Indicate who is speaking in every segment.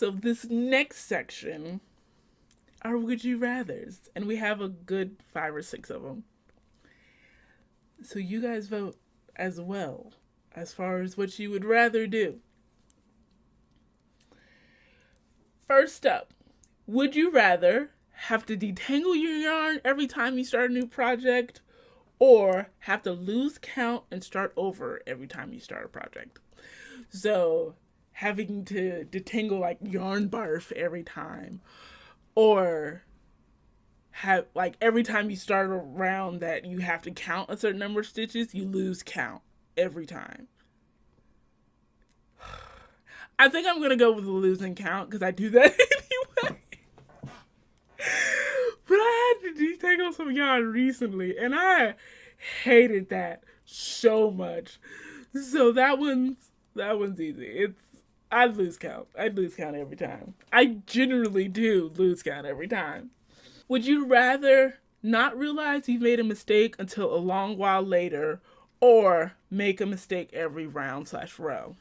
Speaker 1: So this next section are would you rathers, and we have a good 5 or 6 of them. So you guys vote as well as far as what you would rather do. First up, would you rather have to detangle your yarn every time you start a new project, or have to lose count and start over every time you start a project? So having to detangle like yarn barf every time, or have like every time you start a round that you have to count a certain number of stitches, you lose count every time. I think I'm gonna go with the losing count because I do that anyway. But I had to detangle some yarn recently, and I hated that so much. So that one's easy. I'd lose count. I'd lose count every time. I generally do lose count every time. Would you rather not realize you've made a mistake until a long while later, or make a mistake every round/row?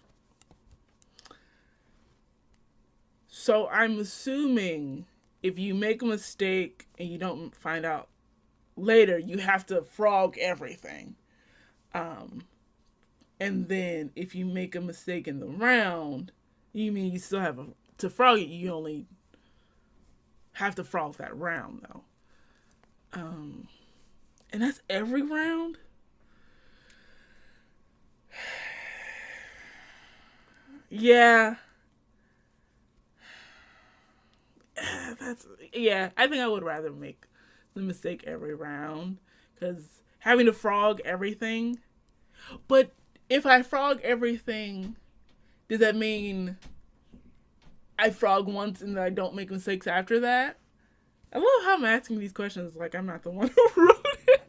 Speaker 1: So I'm assuming if you make a mistake and you don't find out later, you have to frog everything. Um, and then if you make a mistake in the round, you mean you still have to frog it. You only have to frog that round though. Um, and that's every round. Yeah, that's yeah. I think I would rather make the mistake every round because having to frog everything. But if I frog everything, does that mean I frog once and then I don't make mistakes after that? I love how I'm asking these questions like I'm not the one who wrote it.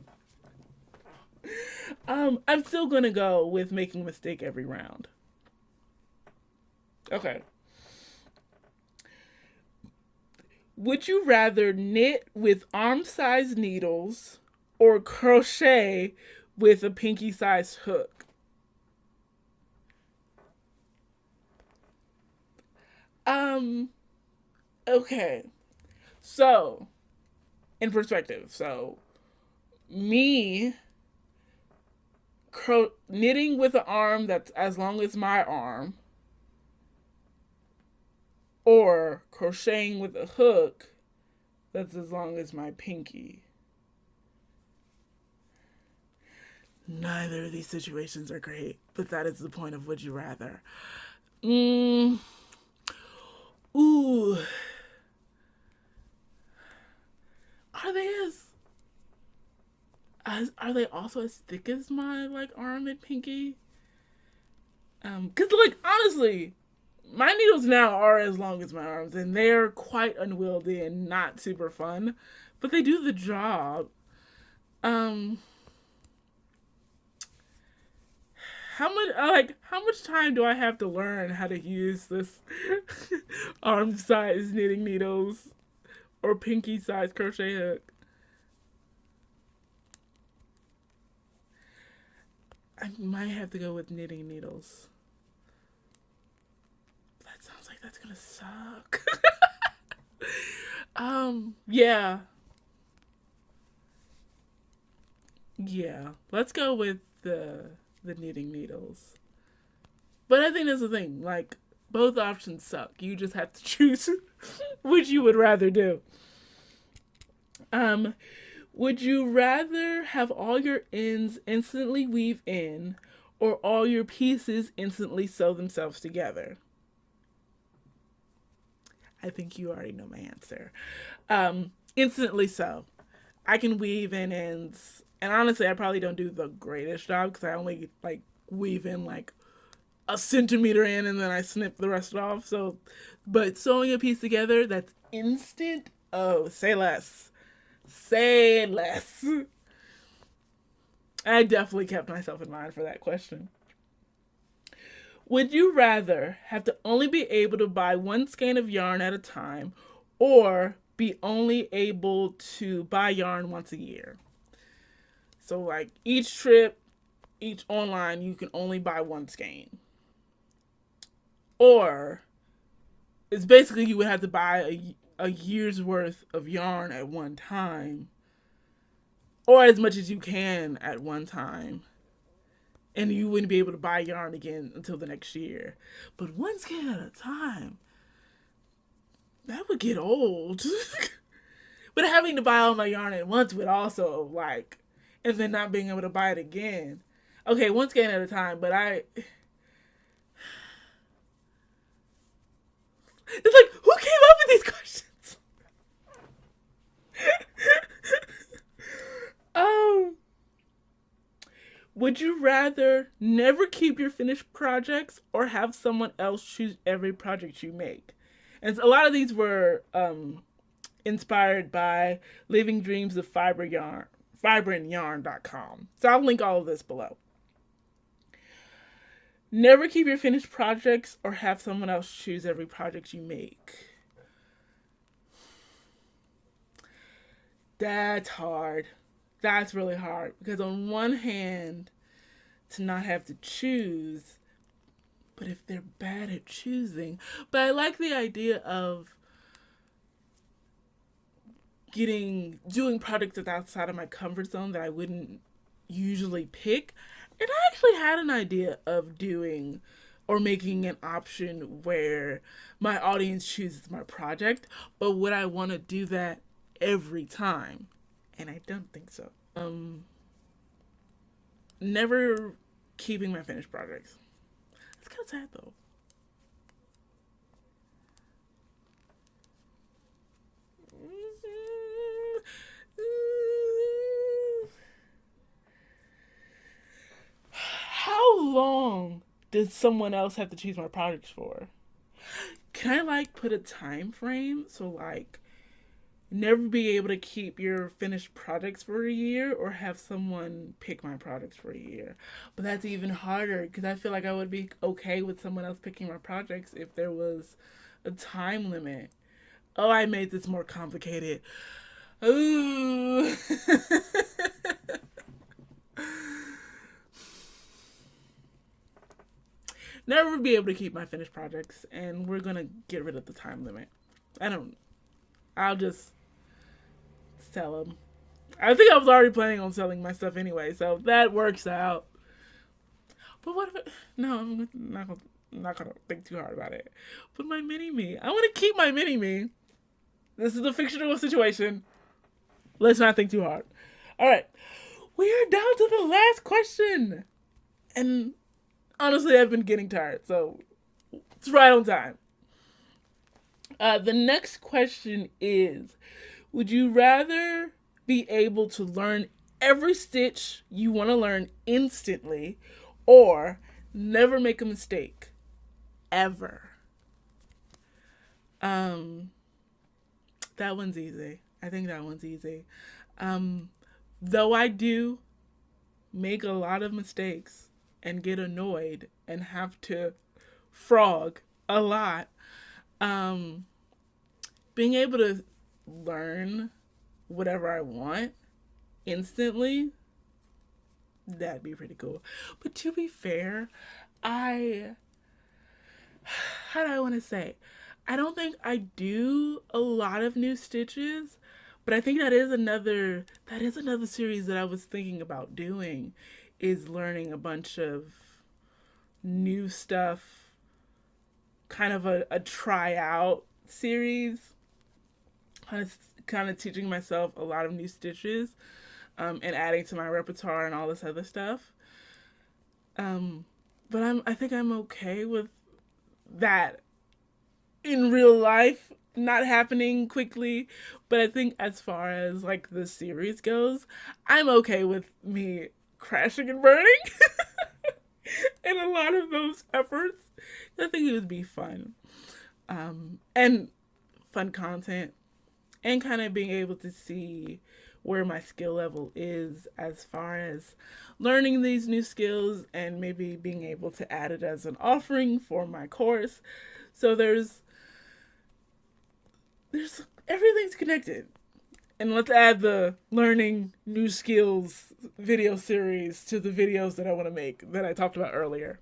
Speaker 1: I'm still gonna go with making a mistake every round. Okay. Would you rather knit with arm-sized needles or crochet with a pinky-sized hook? Um. Okay. So, in perspective, so me knitting with an arm that's as long as my arm, or crocheting with a hook that's as long as my pinky. Neither of these situations are great, but that is the point of would you rather. Mm, ooh, are they as are they also as thick as my like arm and pinky? Cause like honestly, my needles now are as long as my arms, and they're quite unwieldy and not super fun, but they do the job. Um, how much time do I have to learn how to use this arm size knitting needles or pinky size crochet hook? I might have to go with knitting needles. That sounds like that's gonna suck. Yeah, yeah. Let's go with the knitting needles. But I think that's the thing. Like both options suck. You just have to choose which you would rather do. Um, would you rather have all your ends instantly weave in, or all your pieces instantly sew themselves together? I think you already know my answer. Instantly sew. I can weave in ends, and honestly, I probably don't do the greatest job because I only like weave in like a centimeter in and then I snip the rest off. So, but sewing a piece together that's instant. Oh, say less. Say less. I definitely kept myself in mind for that question. Would you rather have to only be able to buy one skein of yarn at a time, or be only able to buy yarn once a year? So, like each trip, each online, you can only buy one skein. Or it's basically you would have to buy a year's worth of yarn at one time, or as much as you can at one time, and you wouldn't be able to buy yarn again until the next year. But one skein at a time, that would get old. But having to buy all my yarn at once would also, like, and then not being able to buy it again. Okay, one skein at a time, but it's like, who came up with these questions? Would you rather never keep your finished projects or have someone else choose every project you make? And a lot of these were inspired by Living Dreams of FibrantYarn.com. So I'll link all of this below. Never keep your finished projects or have someone else choose every project you make. That's hard. That's really hard. Because on one hand, to not have to choose, but if they're bad at choosing. But I like the idea of doing projects that's outside of my comfort zone that I wouldn't usually pick. And I actually had an idea of doing or making an option where my audience chooses my project, but would I want to do that every time? And I don't think so. Never keeping my finished projects. It's kind of sad though. How long does someone else have to choose my projects for? Can I like put a time frame? So like never be able to keep your finished projects for a year or have someone pick my projects for a year. But that's even harder because I feel like I would be okay with someone else picking my projects if there was a time limit. Oh, I made this more complicated. Ooh. Never be able to keep my finished projects, and we're gonna get rid of the time limit. I'll just sell them. I think I was already planning on selling my stuff anyway, so that works out. But what if I'm not gonna think too hard about it. But my mini-me, I want to keep my mini-me. This is a fictional situation. Let's not think too hard. All right, we are down to the last question, and honestly, I've been getting tired, so it's right on time. The next question is, would you rather be able to learn every stitch you want to learn instantly or never make a mistake? Ever. That one's easy. I think that one's easy. Though I do make a lot of mistakes and get annoyed and have to frog a lot, being able to learn whatever I want instantly, that'd be pretty cool. But to be fair, how do I want to say? I don't think I do a lot of new stitches, but I think that is another series that I was thinking about doing, is learning a bunch of new stuff, kind of a tryout series, kind of teaching myself a lot of new stitches, and adding to my repertoire and all this other stuff. But I think I'm okay with that in real life not happening quickly. But I think as far as like the series goes, I'm okay with me crashing and burning in a lot of those efforts. I think it would be fun, and fun content, and kind of being able to see where my skill level is as far as learning these new skills and maybe being able to add it as an offering for my course. So there's everything's connected. And let's add the learning new skills video series to the videos that I want to make that I talked about earlier.